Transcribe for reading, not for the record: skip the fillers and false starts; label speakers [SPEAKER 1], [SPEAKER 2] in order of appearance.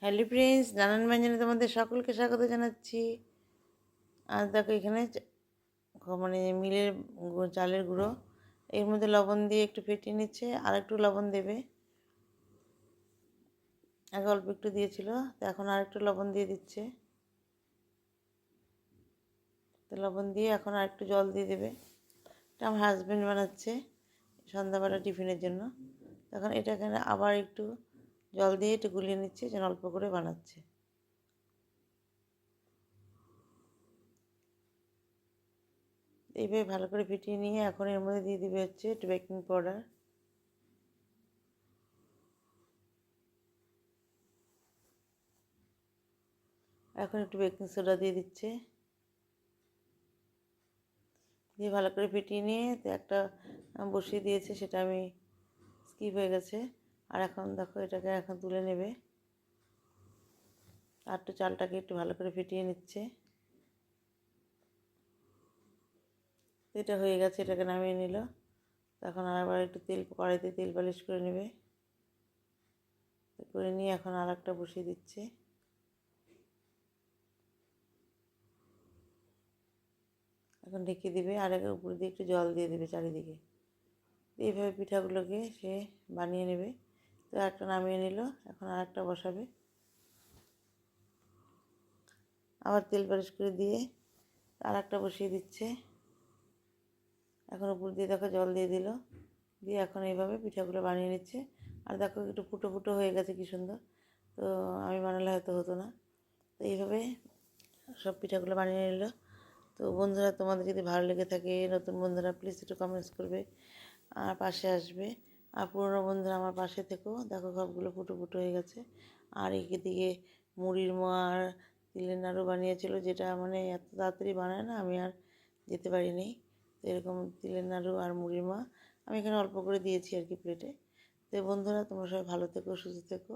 [SPEAKER 1] Hello friends, নানান ব্যঞ্জনে তোমাদের সকলকে স্বাগত জানাচ্ছি। আর দেখো এখানে মানে মিলের চালের গুঁড়ো, এর মধ্যে লবণ দিয়ে একটু ফেটিয়ে নিচ্ছে, আর একটু লবণ দেবে। আগে অল্প একটু দিয়েছিল, তো এখন আর একটু লবণ দিয়ে দিচ্ছে। তো লবণ দিয়ে এখন আর একটু জল দিয়ে দেবে। এটা আমার হাজব্যান্ড বানাচ্ছে সন্ধ্যাবেলা টিফিনের জন্য। তখন এটাকে আবার একটু জল দিয়ে একটু গুলিয়ে নিচ্ছে, যেন অল্প করে বানাচ্ছে। এইভাবে ভালো করে ফিটিয়ে নিয়ে এখন এর মধ্যে দিয়ে দিবে হচ্ছে একটু বেকিং পাউডার। এখন একটু বেকিং সোডা দিয়ে দিচ্ছে, দিয়ে ভালো করে ফিটিয়ে নিয়ে তো একটা বসিয়ে দিয়েছে, সেটা আমি স্কিপ হয়ে গেছে। আর এখন দেখো এটাকে এখন তুলে নেবে। আর একটু চালটাকে একটু ভালো করে ফিটিয়ে নিচ্ছে। এটা হয়ে গেছে, এটাকে নামিয়ে নিল। তখন আবার একটু কড়াইতে তেল পালিশ করে নেবে। করে নিয়ে এখন আর একটা বসিয়ে দিচ্ছে। এখন ঢেকে দেবে, আর উপর দিয়ে একটু জল দিয়ে দেবে চারিদিকে। এইভাবে পিঠাগুলোকে সে বানিয়ে নেবে। তো একটা নামিয়ে নিল, এখন আর একটা বসাবে। আবার তেল পালিশ করে দিয়ে আর একটা বসিয়ে দিচ্ছে। এখন উপর দিয়ে দেখো জল দিয়ে দিল, দিয়ে এখন এইভাবে পিঠাগুলো বানিয়ে নিচ্ছে। আর দেখো একটু ফুটো ফুটো হয়ে গেছে, কী সুন্দর। তো আমি বানালে হয়তো হতো না। তো এইভাবে সব পিঠাগুলো বানিয়ে নিল। তো বন্ধুরা, তোমাদের যদি ভালো লেগে থাকে, নতুন বন্ধুরা প্লিজ একটু কমেন্টস করবে আর পাশে আসবে। আর পুরনো বন্ধুরা আমার পাশে থেকো। দেখো সবগুলো ফুটো ফুটো হয়ে গেছে। আর এদিকে মুড়ির মোয়া আর তিলের নাড়ু বানিয়েছিল, যেটা মানে এত তাড়াতাড়ি বানায় না, আমি আর যেতে পারিনি। তো এরকম তিলের নাড়ু আর মুড়ির মোয়া আমি এখানে অল্প করে দিয়েছি আর কি প্লেটে। তো বন্ধুরা, তোমরা সবাই ভালো থেকো, সুস্থ থেকো।